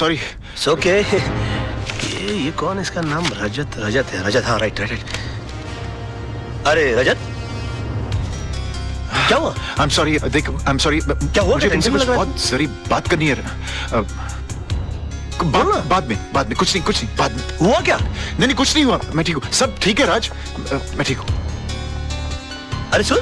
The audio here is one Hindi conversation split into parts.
सॉरी। ओके। ये कौन है? इसका नाम रजत है। रजत, हाँ राइट। अरे रजत, क्या हुआ? I am sorry. देख, आई एम सॉरी। क्या हुआ? मुझे तुमसे कुछ बहुत जरूरी बात करनी है। बाद में कुछ नहीं बाद में। हुआ क्या? नहीं कुछ नहीं हुआ, मैं ठीक हूँ, सब ठीक है राज, मैं ठीक हूँ। अरे सुन,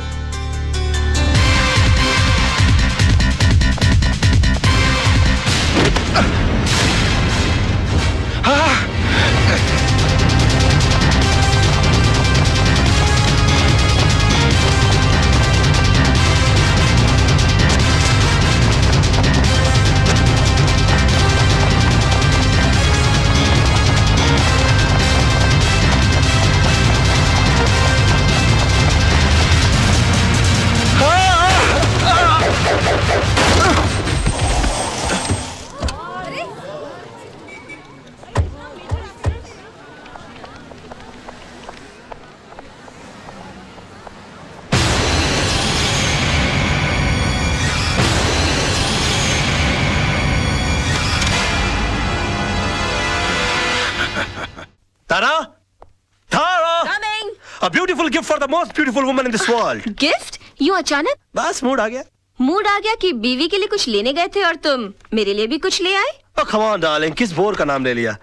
A beautiful gift for the most beautiful woman in this world. Gift? यूं अचानक? बस मूड आ गया। मूड आ गया कि बीवी के लिए कुछ लेने गए थे और तुम मेरे लिए भी कुछ ले आए? Oh, come on, darling, किस बोर का नाम ले लिया?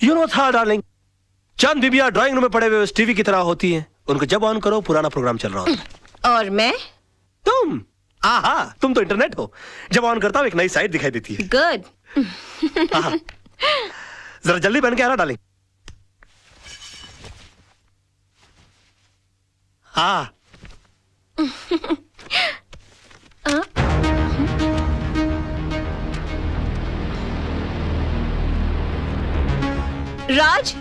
You know था डार्लिंग, चंद बीबियां ड्राइंग रूम में पड़े हुए टीवी की तरह होती हैं। उनको जब ऑन करो पुराना प्रोग्राम चल रहा होता है। और मैं? तुम? आहा, तुम तो इंटरनेट हो। जब ऑन करता हूँ एक नई साइट दिखाई देती है। गुड। जरा जल्दी पहन के आना डार्लिंग। हाँ। राज,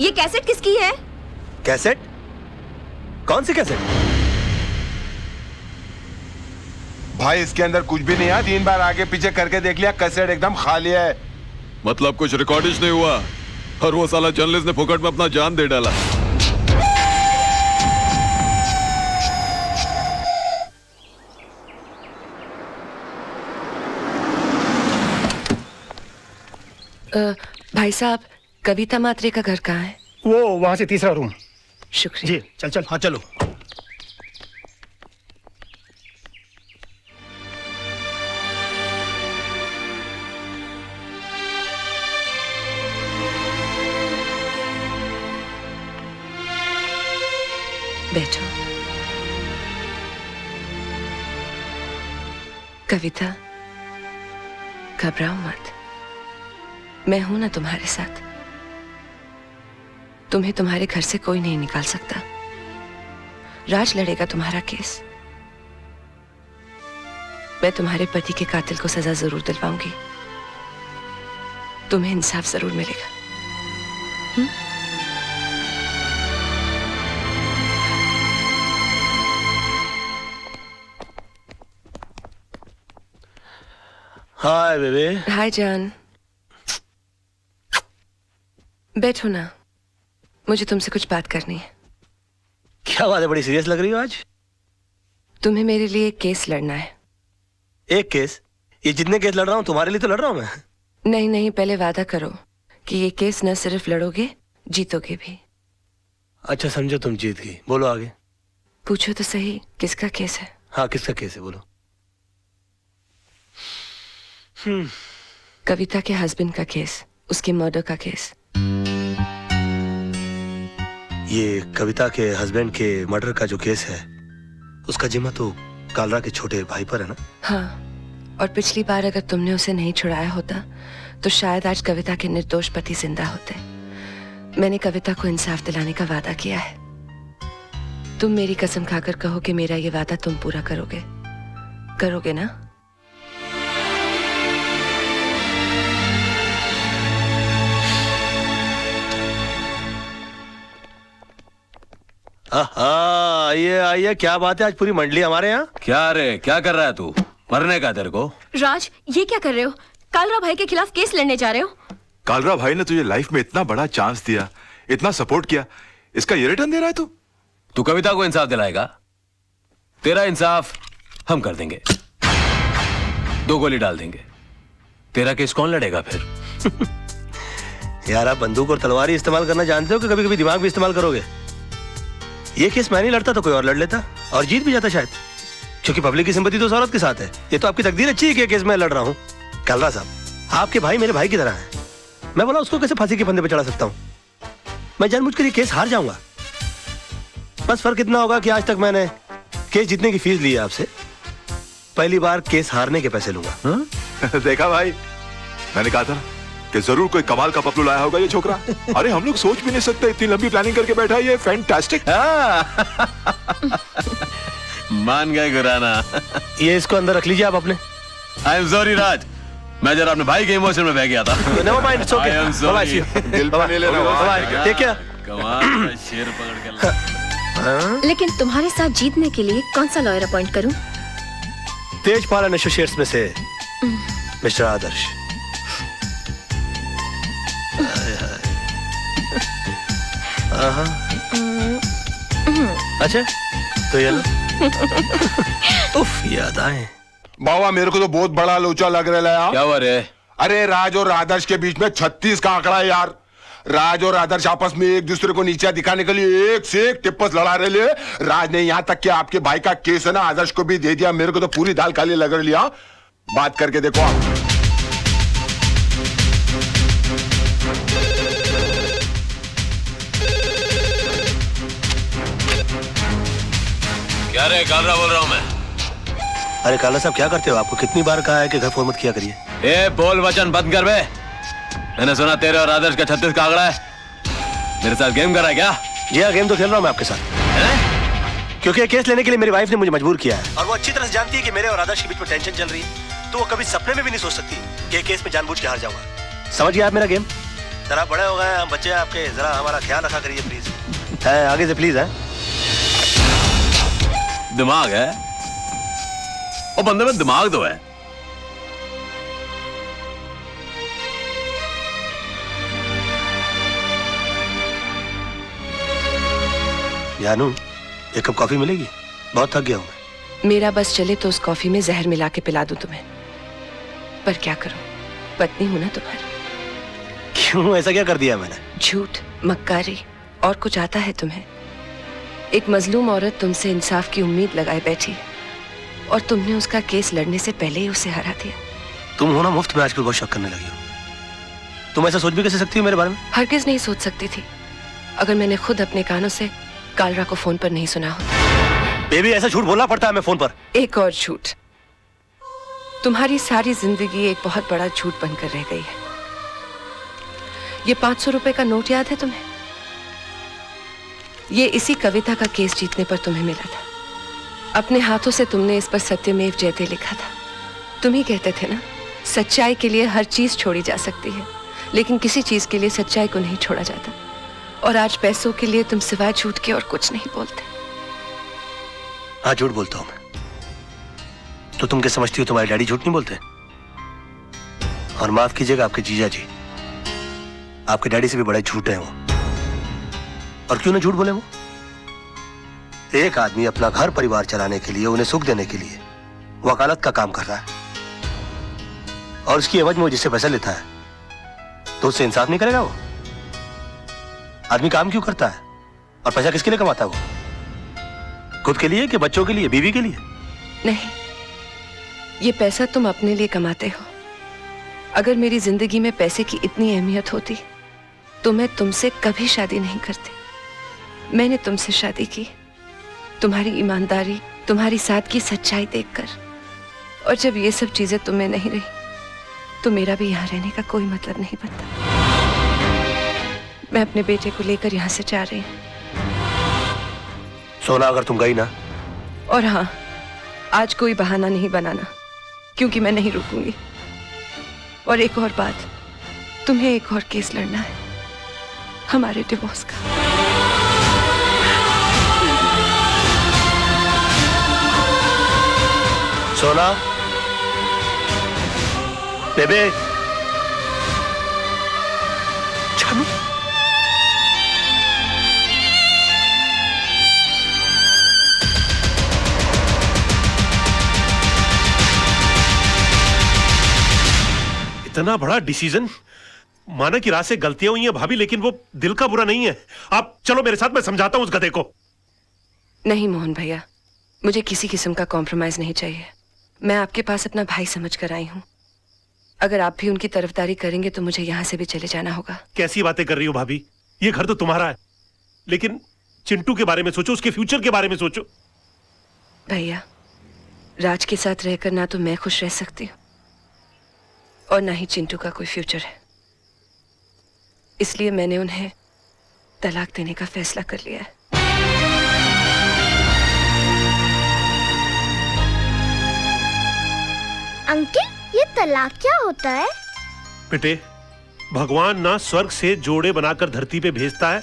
ये कैसेट किसकी है? कैसेट? कौन सी कैसेट? भाई इसके अंदर कुछ भी नहीं है, 3 बार आगे पीछे करके देख लिया, कैसेट एकदम खाली है। मतलब कुछ रिकॉर्डिश नहीं हुआ और वो साला जर्नलिस्ट ने फुकट में अपना जान दे डाला। भाई साहब, कविता मात्रे का घर कहाँ है? वो वहां से तीसरा रूम। शुक्रिया जी। चल हाँ चलो। बैठो। कविता, घबराओ मत, मैं हूं ना तुम्हारे साथ। तुम्हें तुम्हारे घर से कोई नहीं निकाल सकता। राज लड़ेगा तुम्हारा केस। मैं तुम्हारे पति के कातिल को सजा जरूर दिलवाऊंगी। तुम्हें इंसाफ जरूर मिलेगा। Hi baby. हाय जान, बैठो ना, मुझे तुमसे कुछ बात करनी है। क्या बात है, बड़ी सीरियस लग रही हो आज। तुम्हें मेरे लिए एक केस लड़ना है। एक केस? ये जितने केस लड़ रहा हूं तुम्हारे लिए तो लड़ रहा हूं मैं। नहीं नहीं, पहले वादा करो कि ये केस न सिर्फ लड़ोगे, जीतोगे भी। अच्छा समझो तुम जीत गई, बोलो आगे। पूछो तो सही, किसका केस है? हाँ किसका केस है, बोलो। कविता के हस्बैंड का केस, उसके मर्डर का केस। ये कविता के हस्बैंड के मर्डर का जो केस है, उसका जिम्मा तो कालरा के छोटे भाई पर है ना? हाँ, और पिछली बार अगर तुमने उसे नहीं छुड़ाया होता तो शायद आज कविता के निर्दोष पति जिंदा होते। मैंने कविता को इंसाफ दिलाने का वादा किया है। तुम मेरी कसम खाकर कहो कि मेरा ये वादा तुम पूरा करोगे। करोगे ना? आइए आइए, क्या बात है, आज पूरी मंडली हमारे यहाँ। क्या रे, क्या कर रहा है तू? मरने का तेरे को? राज, ये क्या कर रहे हो? कालरा भाई के खिलाफ केस लड़ने जा रहे हो? कालरा भाई ने तुझे लाइफ में इतना बड़ा चांस दिया, इतना सपोर्ट किया, इसका ये रिटर्न दे रहा है तू? तू कविता को इंसाफ दिलाएगा? तेरा इंसाफ हम कर देंगे, 2 गोली डाल देंगे। तेरा केस कौन लड़ेगा फिर? यार आप बंदूक और तलवार ही इस्तेमाल करना जानते हो कि कभी कभी दिमाग भी इस्तेमाल करोगे? ये केस मैं नहीं लड़ता तो कोई और लड़ लेता और जीत भी जाता शायद, क्योंकि पब्लिक की सिंपैथी तो उस औरत के साथ है। ये तो आपकी तकदीर अच्छी है कि ये केस मैं लड़ रहा हूँ। कलरा साहब, आपके भाई मेरे भाई की तरह हैं। मैं बोला उसको कैसे फांसी के फंदे पे चढ़ा सकता हूँ? मैं जानबूझकर ये केस हार जाऊंगा। बस फर्क इतना होगा कि आज तक मैंने केस जीतने की फीस ली है आपसे, पहली बार केस हारने के पैसे लूंगा। हाँ? देखा भाई, मैंने कहा था कि जरूर कोई कमाल का पपलू लाया होगा ये छोकरा। अरे हम लोग सोच भी नहीं सकते, इतनी लंबी प्लानिंग करके बैठा है ये। फैंटास्टिक। मान गए गुराना। ये इसको अंदर रख लीजिए आप अपने। आई एम सॉरी राज, मैं जरा अपने भाई के इमोशन में बह गया था। Never mind, it's okay. I am sorry. Bye, see you. दिल पे नहीं लेना भाई। Bye, take care. कमाल का शेर पकड़ के ला। लेकिन तुम्हारे साथ जीतने के लिए कौन सा लॉयर अपॉइंट करूं? तेजपाल एंड एसोसिएट्स में से मिस्टर आदर्श। अच्छा तो ये लो। उफ, याद आए। बाबा मेरे को तो बहुत बड़ा लोचा लग रहा है यार। क्या हुआ रे? अरे राज और आदर्श के बीच में 36 का आंकड़ा है यार। राज और आदर्श आपस में एक दूसरे को नीचा दिखाने के लिए एक से एक टिप्पस लड़ा रहे हैं। राज ने यहाँ तक कि आपके भाई का केस है ना आदर्श को भी दे दिया। मेरे को तो पूरी दाल काली लग रही है। बात करके देखो आप। क्या रे कालरा बोल रहा हूँ मैं। अरे काला साहब क्या करते हो? आपको कितनी बार कहा है कि घर फोन मत किया करिए। ए बोल वचन बंद कर बे। मैंने सुना तेरे और आदर्श का 36 का आंकड़ा है। मेरे साथ गेम कर रहा है क्या? जी हाँ, गेम तो खेल रहा हूँ मैं आपके साथ। क्योंकि ये केस लेने के लिए मेरी वाइफ ने मुझे मजबूर किया है, और वो अच्छी तरह से जानती है कि मेरे और आदर्श के बीच में टेंशन चल रही है। तो वो कभी सपने में भी नहीं सोच सकती कि केस में जानबूझ के हार जाऊंगा। समझ गया आप मेरा गेम? जरा बड़े हो गए हम बच्चे आपके, जरा हमारा ख्याल रखा करिए प्लीज। है आगे से प्लीज है। दिमाग है वो बंदे में, दिमाग तो है। जानू, एक कप कॉफी मिलेगी? बहुत थक गया हूं मैं। मेरा बस चले तो उस कॉफी में जहर मिला के पिला दूं तुम्हें, पर क्या करूं, पत्नी हूं ना तुम्हारी। क्यों, ऐसा क्या कर दिया मैंने? झूठ, मक्कारी और कुछ आता है तुम्हें? एक मजलूम औरत तुमसे इंसाफ की उम्मीद लगाए बैठी है और तुमने उसका केस लड़ने से पहले ही उसे हरा दिया। तुम हो ना मुफ्त में आजकल बहुत शक करने लगी हो। तुम ऐसा सोच भी कैसे सकती हो मेरे बारे में? हरगिज नहीं सोच सकती थी अगर मैंने खुद अपने कानों से कालरा को फोन पर नहीं सुना होता। बेबी, ऐसा झूठ बोलना पड़ता है मैं फोन पर? एक और झूठ। तुम्हारी सारी जिंदगी एक बहुत बड़ा झूठ बनकर रह गई है। ये 500 रुपए का नोट याद है तुम्हें? ये इसी कविता का केस जीतने पर तुम्हें मिला था। अपने हाथों से तुमने इस पर सत्यमेव जयते लिखा था। तुम ही कहते थे ना, सच्चाई के लिए हर चीज छोड़ी जा सकती है, लेकिन किसी चीज के लिए सच्चाई को नहीं छोड़ा जाता। और आज पैसों के लिए तुम सिवाय झूठ के और कुछ नहीं बोलते। हाँ, झूठ बोलता हूं मैं। तो तुम क्या समझती हो तुम्हारे डैडी झूठ नहीं बोलते? और माफ कीजिएगा आपके जीजा जी, आपके डैडी से भी बड़े झूठ हैं वो। और क्यों ना झूठ बोले वो? एक आदमी अपना घर परिवार चलाने के लिए, उन्हें सुख देने के लिए वकालत का काम कर रहा है, और उसकी एवज में वो जिससे पैसा लेता है तो उससे इंसाफ नहीं करेगा वो? आदमी काम क्यों करता है और पैसा किसके लिए कमाता है वो? खुद के लिए कि बच्चों के लिए, बीवी के लिए? नहीं, ये पैसा तुम अपने लिए कमाते हो। अगर मेरी जिंदगी में पैसे की इतनी अहमियत होती तो मैं तुमसे कभी शादी नहीं करती। मैंने तुमसे शादी की तुम्हारी ईमानदारी, तुम्हारी साथ की सच्चाई देखकर। और जब ये सब चीजें तुम्हें नहीं रही तो मेरा भी यहाँ रहने का कोई मतलब नहीं बनता। मैं अपने बेटे को लेकर यहाँ से जा रही हूँ। सोना, अगर तुम गई ना, और हाँ, आज कोई बहाना नहीं बनाना, क्योंकि मैं नहीं रुकूंगी। और एक और बात, तुम्हें एक और केस लड़ना है, हमारे डिवोर्स का। सोना, बेबे, जानू, इतना बड़ा डिसीजन माना कि रात से गलतियां हुई हैं भाभी, लेकिन वो दिल का बुरा नहीं है। आप चलो मेरे साथ, मैं समझाता हूं उस गधे को। नहीं मोहन भैया, मुझे किसी किस्म का कॉम्प्रोमाइज नहीं चाहिए। मैं आपके पास अपना भाई समझ कर आई हूँ। अगर आप भी उनकी तरफदारी करेंगे तो मुझे यहाँ से भी चले जाना होगा। कैसी बातें कर रही हो भाभी, ये घर तो तुम्हारा है, लेकिन चिंटू के बारे में सोचो, उसके फ्यूचर के बारे में सोचो। भैया, राज के साथ रहकर ना तो मैं खुश रह सकती हूँ और ना ही चिंटू का कोई फ्यूचर है। इसलिए मैंने उन्हें तलाक देने का फैसला कर लिया है। अंकल, ये तलाक क्या होता है? बेटे, भगवान ना स्वर्ग से जोड़े बनाकर धरती पे भेजता है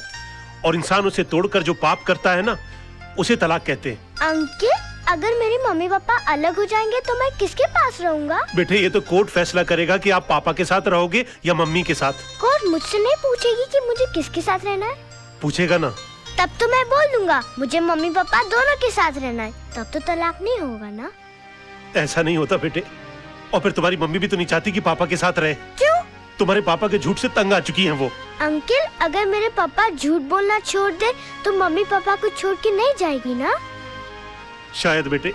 और इंसान उसे तोड़कर जो पाप करता है ना, उसे तलाक कहते हैं। अंकल, अगर मेरे मम्मी पापा अलग हो जाएंगे तो मैं किसके पास रहूंगा? बेटे, ये तो कोर्ट फैसला करेगा कि आप पापा के साथ रहोगे या मम्मी के साथ। कोर्ट मुझसे नहीं पूछेगी कि मुझे किसके साथ रहना है? पूछेगा ना। तब तो मैं बोल दूंगा मुझे मम्मी पापा दोनों के साथ रहना है, तब तो तलाक नहीं होगा ना? ऐसा नहीं होता बेटे, और फिर तुम्हारी मम्मी भी तो नहीं चाहती कि पापा के साथ रहे। क्यों? तुम्हारे पापा के झूठ से तंग आ चुकी हैं वो। अंकल, अगर मेरे पापा झूठ बोलना छोड़ दे तो मम्मी पापा को छोड़ के नहीं जाएगी ना? शायद बेटे।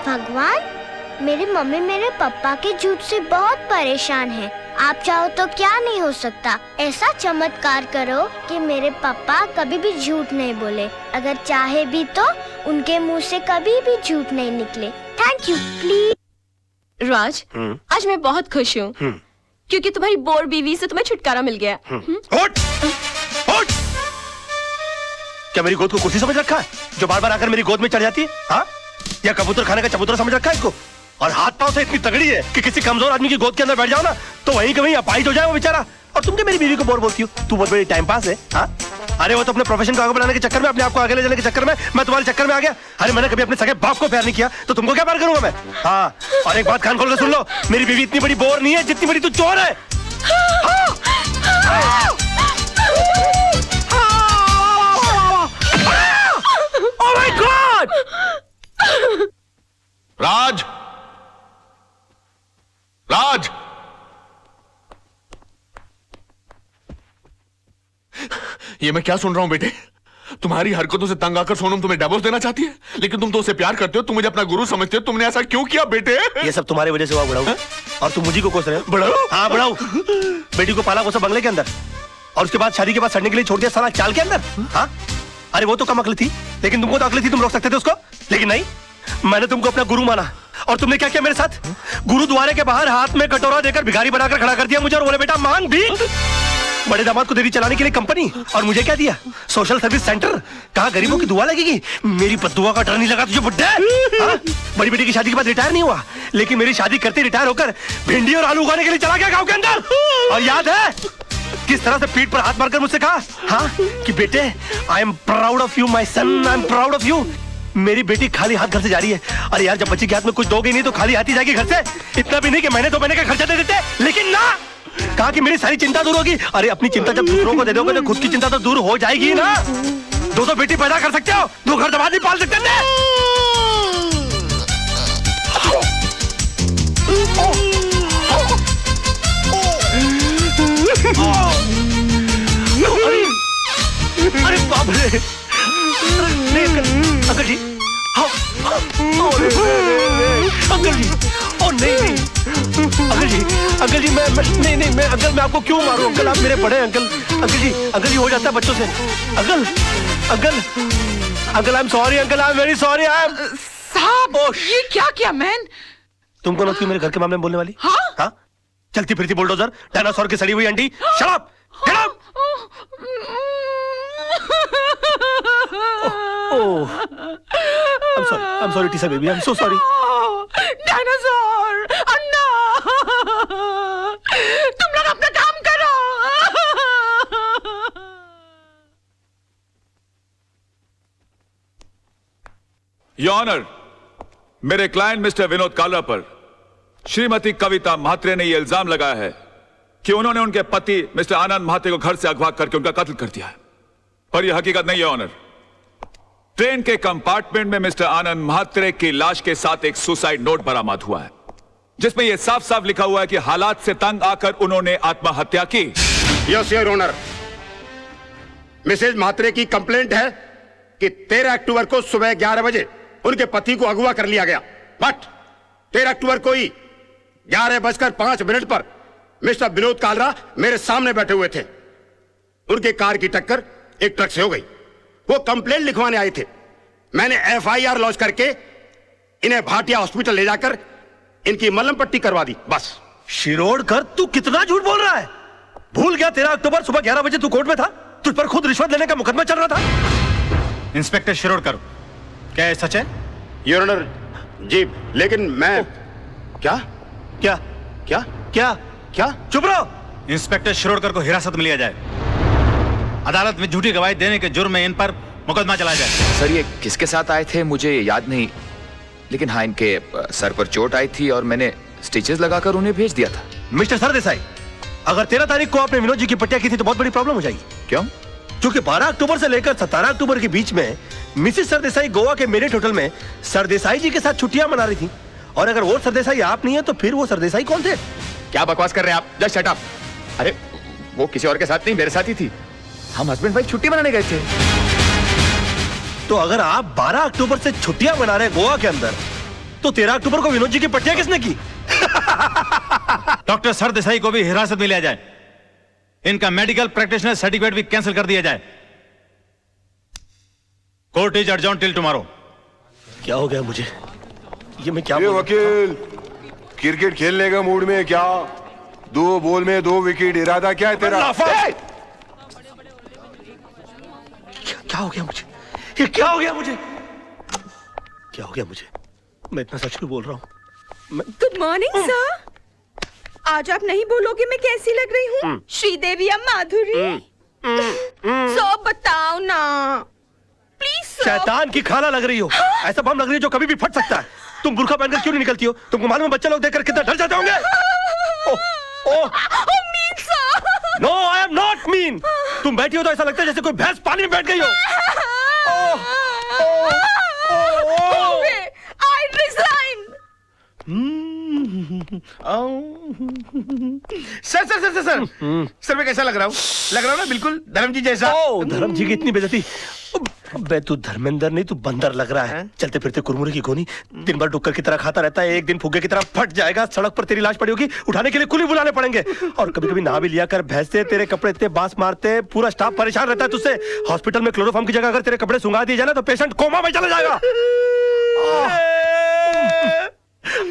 भगवान, मेरी मम्मी मेरे पापा के झूठ से बहुत परेशान है। आप चाहो तो क्या नहीं हो सकता, ऐसा चमत्कार करो कि मेरे पापा कभी भी झूठ नहीं बोले। अगर चाहे भी तो उनके मुंह से कभी भी झूठ नहीं निकले। Thank you, please. राज, आज मैं बहुत खुश हूँ क्योंकि तुम्हारी बोर बीवी से तुम्हें छुटकारा मिल गया। उठ! उठ! क्या मेरी गोद को कुर्सी समझ रखा है जो बार बार आकर मेरी गोद में चढ़ जाती है? हाँ? या कबूतर खाने का चबूतरा समझ रखा है इसको? और हाथ पांव से इतनी तगड़ी है कि किसी कमजोर आदमी की गोद के अंदर बैठ जाओ ना तो वहीं के वहीं अपाहिज हो जाए वो बेचारा। और तुम क्या मेरी बीवी को बोर बोलती हो? तू बहुत बड़ी टाइम पास है। हाँ? अरे वो तो अपने प्रोफेशन को आगे बढ़ाने के चक्कर में, अपने आप को आगे ले जाने के चक्कर में मैं तुम्हारे चक्कर में आ गया। अरे मैंने कभी अपने सगे बाप को प्यार नहीं किया तो तुमको क्या प्यार करूंगा मैं? हाँ, और एक बात कान खोल के सुन लो, मेरी बीवी इतनी बड़ी बोर नहीं है जितनी बड़ी तू चोर है। Oh my God! राज! राज! ये मैं क्या सुन रहा हूं बेटे? तुम्हारी हरकतों से तंग आकर सोनम तुम्हें डिवोर्स देना चाहती है, लेकिन तुम तो उसे प्यार करते हो, तुम मुझे अपना गुरु समझते हो। तुमने ऐसा क्यों किया बेटे? ये सब तुम्हारी वजह से हुआ बुढ़ाऊ। और तुम मुझे को कोस रहे हो? बुढ़ाऊ? हाँ बुढ़ाऊ। बेटी को पाला वो सब बंगले के अंदर और उसके बाद शादी के बाद सड़ने के लिए छोड़ दिया साला चाल के अंदर। हाँ? अरे वो तो कम अकल थी, लेकिन तुमको तो अकल थी, तुम रोक सकते थे उसको। लेकिन नहीं, मैंने तुमको अपना गुरु माना और तुमने क्या किया मेरे साथ? गुरुद्वारे के बाहर हाथ में कटोरा देकर भिखारी बनाकर खड़ा कर दिया मुझे और बोले बेटा मांग भीख। बड़े दामाद को देरी चलाने के लिए कंपनी, और मुझे क्या दिया? Social service centre. कहा गरीबों की दुआ लगेगी? मेरी बद्दुआ का डर नहीं लगा तुझे बुड्ढे? हाँ? बड़ी बेटी की शादी के बाद रिटायर नहीं हुआ, लेकिन मेरी शादी करते रिटायर होकर भिंडी और आलू उगाने के लिए चला गया गाँव के अंदर। और याद है किस तरह से पीठ पर हाथ मारकर मुझसे कहा, हाँ, कि बेटे I am proud of you my son, I am proud of you. मेरी बेटी खाली हाथ घर से जा रही है। अरे यार, जब बच्ची के हाथ में कुछ दोगे नहीं तो खाली हाथ ही जाएगी घर से। इतना भी नहीं कि महीने 2 महीने का खर्चा दे देते, लेकिन ना, कहा कि मेरी सारी चिंता दूर होगी। अरे अपनी चिंता जब दूसरों को दे दोगे तो खुद की चिंता तो दूर हो जाएगी ना। 2 बेटी पैदा कर सकते हो, 2 घर दबा नहीं पाल सकते थे। अरे बाप रे! नहीं अंकल जी, अंकल जी, ओ नहीं अंकल जी मैं नहीं मैं अंकल, मैं आपको क्यों मारूं अंकल? आप मेरे बड़े अंकल जी हो जाता है बच्चों से। Uncle I am sorry uncle, I am very sorry. I am साहब, ये क्या किया मैन? तुमको ना क्यों मेरे घर के मामले में बोलने वाली? हाँ? चलती फिरती बुलडोजर, डायनासोर की सड़ी हुई अंडी। Shut up! Get out! I'm sorry, Tisa baby. I'm so sorry. Dinosaur, Anna, तुम लोग अपना काम करो। योर ऑनर, मेरे क्लाइंट मिस्टर विनोद कालरा पर श्रीमती कविता म्हात्रे ने यह इल्जाम लगाया है कि उन्होंने उनके पति मिस्टर आनंद म्हात्रे को घर से अगवा करके उनका कत्ल कर दिया है। पर यह हकीकत नहीं है ऑनर। ट्रेन के कंपार्टमेंट में मिस्टर आनंद म्हात्रे की लाश के साथ एक सुसाइड नोट बरामद हुआ है, जिसमें यह साफ साफ लिखा हुआ है कि हालात से तंग आकर उन्होंने आत्महत्या की। Yes your honour, Mrs Mhatre की कंप्लेंट है कि 13 अक्टूबर को सुबह 11 बजे उनके पति को अगवा कर लिया गया, बट 13 अक्टूबर को ही 11:05 पर मिस्टर विनोद कालरा मेरे सामने बैठे हुए थे। उनके कार की टक्कर एक ट्रक से हो गई। वो कंप्लेंट लिखवाने आए थे। मैंने FIR लॉन्च करके इन्हें भाटिया हॉस्पिटल ले जाकर इनकी मलहम पट्टी करवा दी, बस। शिरोडकर, तू कितना झूठ बोल रहा है? भूल गया 13 अक्टूबर सुबह 11 बजे तू कोर्ट में था? तुझ पर खुद रिश्वत लेने का मुकदमा चल रहा था। इंस्पेक्टर शिरोडकर, क्या ये सच है? योर ऑनर जी, लेकिन मैं क्या क्या क्या क्या क्या चुप रहो। इंस्पेक्टर शिरोडकर को हिरासत में लिया जाए। अदालत में झूठी गवाही देने के जुर्म में इन पर मुकदमा चलाया जाए। सर, ये किसके साथ आए थे मुझे याद नहीं, लेकिन हाँ, इनके सर पर चोट आई थी और मैंने स्टिचेस लगाकर उन्हें भेज दिया था। मिस्टर सरदेसाई, अगर 13 तारीख को आपने विनोद जी की पट्टिया की थी तो बहुत बड़ी प्रॉब्लम हो जाएगी। क्यों? क्योंकि 12 अक्टूबर से लेकर 17 अक्टूबर के बीच में मिसेस सरदेसाई गोवा के मेरिट होटल में सरदेसाई जी के साथ छुट्टियां मना रही थी। और अगर वो सरदेसाई आप नहीं है तो फिर वो सरदेसाई कौन थे? क्या बकवास कर रहे हैं आप? Just shut up. अरे वो किसी और के साथ नहीं, मेरे साथ ही थी। हम हस्बैंड वाइफ छुट्टी मनाने गए थे। तो अगर आप 12 अक्टूबर से छुट्टियां मना रहे गोवा के अंदर, तो 13 अक्टूबर को विनोद जी की पट्टियां किसने की? डॉक्टर सरदेसाई को भी हिरासत में लिया जाए। इनका मेडिकल प्रैक्टिशनर सर्टिफिकेट भी कैंसिल कर दिया जाए। Court is adjourn till tomorrow. क्या हो गया मुझे? ये मैं क्या वकील, क्रिकेट खेलने का मूड में क्या? 2 बॉल में 2 विकेट, इरादा क्या है तेरा? क्या हो गया मुझे? ये क्या हो गया मुझे? क्या हो गया मुझे? मैं इतना सच क्यों बोल रहा हूँ? Good morning sir. आज आप नहीं बोलोगे मैं कैसी लग रही हूँ? श्रीदेवी या माधुरी? सब बताओ ना प्लीज। शैतान की खाला लग रही हो। ऐसा बम लग रही है जो कभी भी फट सकता है। तुम बुर्का पहनकर क्यों नहीं निकलती हो? तुमको मालूम है बच्चे लोग देखकर कितना डर जाते होंगे। No, I am not mean. तुम बैठी हो तो ऐसा लगता है जैसे कोई भैंस पानी में बैठ गई हो। I resign. Sir sir sir sir sir मैं कैसा लग रहा हूँ? लग रहा हूँ ना बिल्कुल धर्म जी जैसा। धर्म जी की इतनी बेइज्जती। अबे तू धर्मेंद्र नहीं, तू बंदर लग रहा है। चलते फिरते कुरमुरे की गोनी, दिन भर डुक्कर की तरह खाता रहता है। एक दिन फुग्गे की तरह फट जाएगा। सड़क पर तेरी लाश पड़ी होगी, उठाने के लिए कुली बुलाने पड़ेंगे। और कभी कभी नहा भी लिया कर। भैंसे तेरे कपड़े इतने बांस मारते, पूरा स्टाफ परेशान रहता है तुझसे। हॉस्पिटल में क्लोरोफॉर्म की जगह अगर तेरे कपड़े सुंगा दिए जाए ना तो पेशेंट कोमा में चला जाएगा।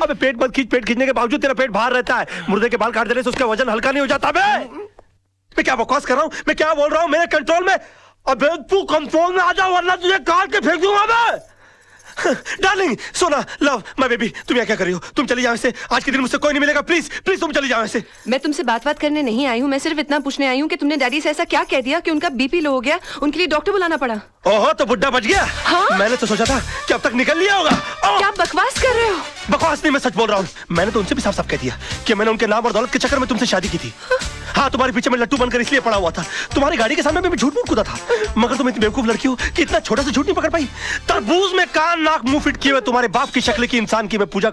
अबे पेट मत खींच। पेट खींचने के बावजूद तेरा पेट बाहर रहता है। मुर्दे के बाल काट देने से उसका वजन हल्का नहीं हो जाता। बे मैं क्या बकवास कर रहा हूँ? मैं क्या बोल रहा हूँ? मेरे कंट्रोल में। अबे तू कंट्रोल में आ जा वरना तुझे काट के फेंक दूंगा मैं। डार्लिंग, सोना, लव, माय बेबी, तुम यहाँ क्या कर रही हो? तुम चली जाओ ऐसे। आज के दिन मुझसे कोई नहीं मिलेगा। प्लीज प्लीज तुम चली जाओ ऐसे। मैं तुमसे बात करने नहीं आई हूँ। मैं सिर्फ इतना पूछने आई हूँ कि तुमने डैडी से ऐसा क्या कह दिया कि उनका बीपी लो हो गया, उनके लिए डॉक्टर बुलाना पड़ा। ओहो, तो बुड्ढा बच गया। हाँ? मैंने तो सोचा था कि अब तक निकल लिया होगा। क्या बकवास कर रहे हो? बकवास नहीं, मैं सच बोल रहा हूँ। मैंने तो उनसे भी साफ साफ कह दिया कि मैंने उनके नाम और दौलत के चक्कर में तुमसे शादी की थी। हाँ, तुम्हारे पीछे मैं लट्टू बनकर इसलिए पड़ा हुआ था। तुम्हारी गाड़ी के सामने मैं झूठ मूठ कूदा था। मगर तुम इतनी बेवकूफ लड़की हो कि इतना छोटा सा झूठ नहीं पकड़ पाई। तरबूज में कान नाक मुंह फिट किए हुए तुम्हारे बाप की शक्ल की इंसान की मैं पूजा